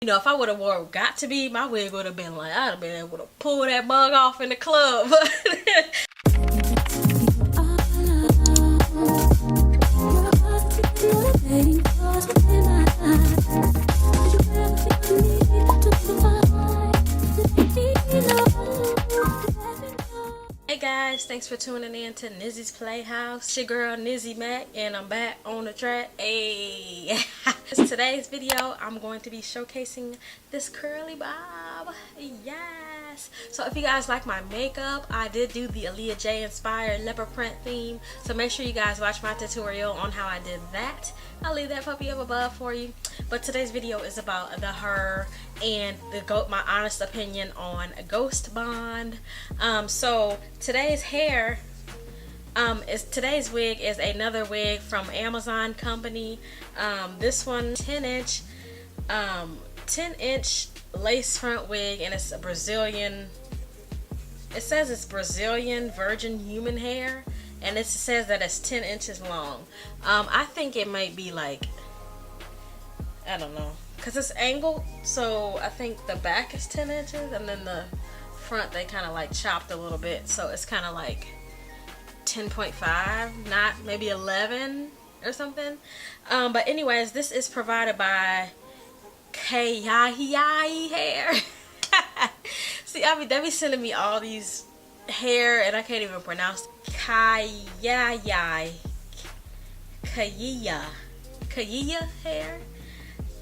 You know, if I would have wore Got To Be, my wig would have been like, I'd have been able to pull that bug off in the club. Hey guys, thanks for tuning in to Nizzysplayhouse. It's your girl Nizzy Mac, and I'm back on the track. Hey, today's video I'm going to be showcasing this curly bob. Yes. So if you guys like my makeup, I did do the Aaliyah J inspired leopard print theme. So make sure you guys watch my tutorial on how I did that. I'll leave that puppy up above for you. But today's video is about the hair and my honest opinion on GhostBond. So today's wig is another wig from Amazon company. This one 10-inch lace front wig, and it's a Brazilian. It says it's Brazilian virgin human hair, and it says that it's 10 inches long. I think it might be like, I don't know, because it's angled, so I think the back is 10 inches and then the front they kind of like chopped a little bit, so it's kind of like 10.5, not maybe 11 or something. But anyways, this is provided by Babyyyy hair. See, they be sending me all these hair and I can't even pronounce Babyyyy hair.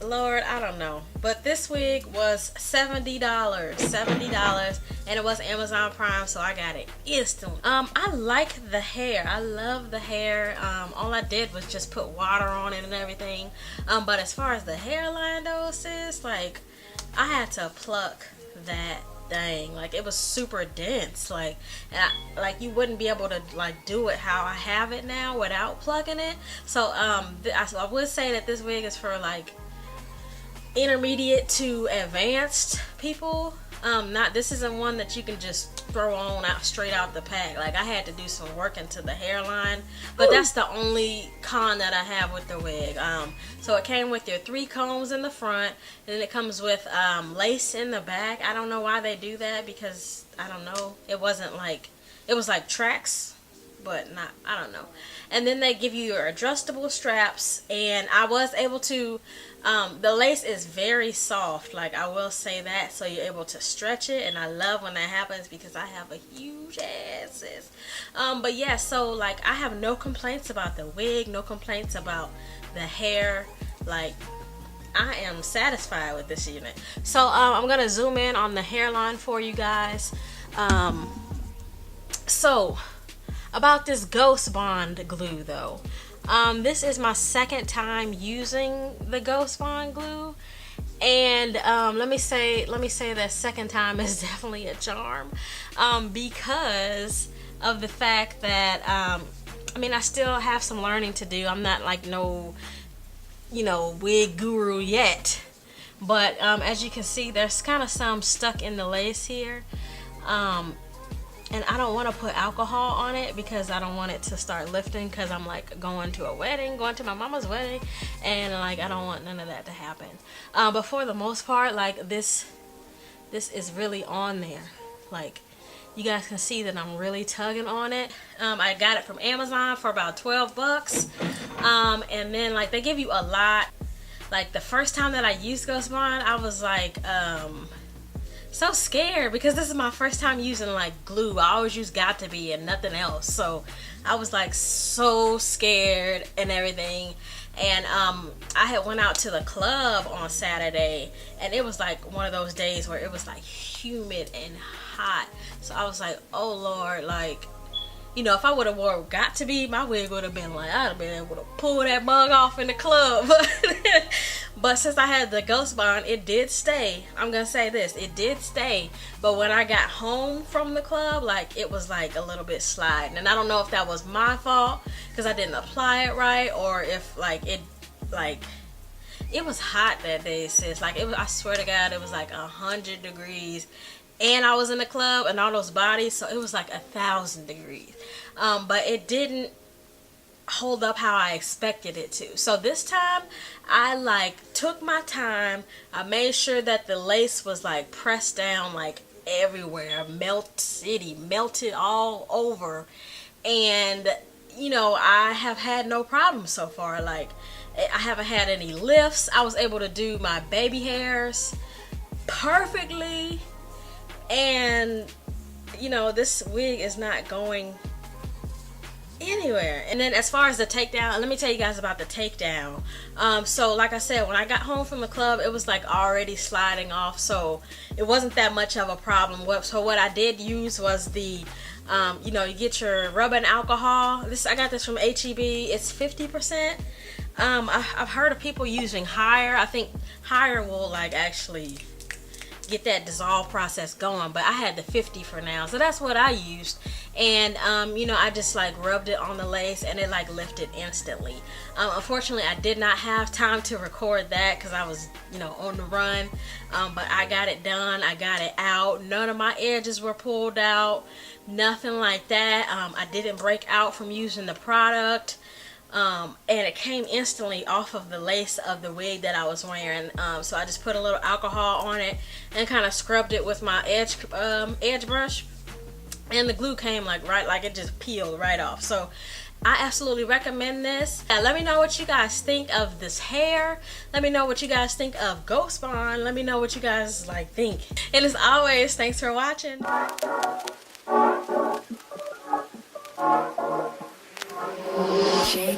Lord, I don't know. But this wig was $70, and it was Amazon Prime, so I got it instantly. I like the hair. I love the hair. All I did was just put water on it and everything. But as far as the hairline though, sis, like, I had to pluck that thing. Like, it was super dense. Like, and you wouldn't be able to like do it how I have it now without plucking it. So I would say that this wig is for like intermediate to advanced people. This isn't one that you can just throw on straight out the pack. Like, I had to do some work into the hairline, but that's the only con that I have with the wig. So it came with your 3 combs in the front, and then it comes with lace in the back. I don't know why they do that, because I don't know, it was like tracks, but not, I don't know. And then they give you your adjustable straps, and I was able to, the lace is very soft, like, I will say that, so you're able to stretch it, and I love when that happens because I have a huge ass, sis. But yeah, so like, I have no complaints about the wig, no complaints about the hair. Like, I am satisfied with this unit. So I'm gonna zoom in on the hairline for you guys. So about this GhostBond glue though, this is my second time using the GhostBond glue, and let me say that second time is definitely a charm, because of the fact that I mean, I still have some learning to do. I'm not like no, you know, wig guru yet, but as you can see, there's kind of some stuck in the lace here. And I don't want to put alcohol on it because I don't want it to start lifting, because I'm like going to my mama's wedding, and like, I don't want none of that to happen. But for the most part, like, this is really on there. Like, you guys can see that I'm really tugging on it. I got it from Amazon for about 12 bucks. And then like, they give you a lot. Like, the first time that I used GhostBond, I was like, so scared, because this is my first time using like glue. I always use Got To Be and nothing else, so I was like so scared and everything. And I had went out to the club on Saturday, and it was like one of those days where it was like humid and hot, so I was like, oh Lord, like, you know, if I would have wore Got To Be, my wig would have been like, I'd have been able to pull that bug off in the club. But since I had the GhostBond, it did stay. I'm gonna say this, it did stay. But when I got home from the club, like, it was like a little bit sliding. And I don't know if that was my fault because I didn't apply it right, or if like it was hot that day, sis. Like, it was, I swear to God, it was like 100 degrees. And I was in the club and all those bodies, so it was like 1,000 degrees. But it didn't hold up how I expected it to. So this time I like took my time. I made sure that the lace was like pressed down like everywhere, melted all over. And you know, I have had no problems so far. Like, I haven't had any lifts. I was able to do my baby hairs perfectly. And you know, this wig is not going anywhere. And then as far as the takedown, let me tell you guys about the takedown. So like I said, when I got home from the club, it was like already sliding off, so it wasn't that much of a problem. So what I did use was the you know, you get your rubbing alcohol. I got this from HEB. It's 50%. I've heard of people using higher. I think higher will like actually get that dissolve process going, but I had the 50 for now, so that's what I used. And you know, I just like rubbed it on the lace and it like lifted instantly. Unfortunately, I did not have time to record that because I was, you know, on the run, but I got it done. I got it out. None of my edges were pulled out, nothing like that. I didn't break out from using the product. And it came instantly off of the lace of the wig that I was wearing. So I just put a little alcohol on it and kind of scrubbed it with my edge brush, and the glue came like it just peeled right off. So I absolutely recommend this. Let me know what you guys think of this hair. Let me know what you guys think of GhostBond. Let me know what you guys like think. And as always, thanks for watching. J.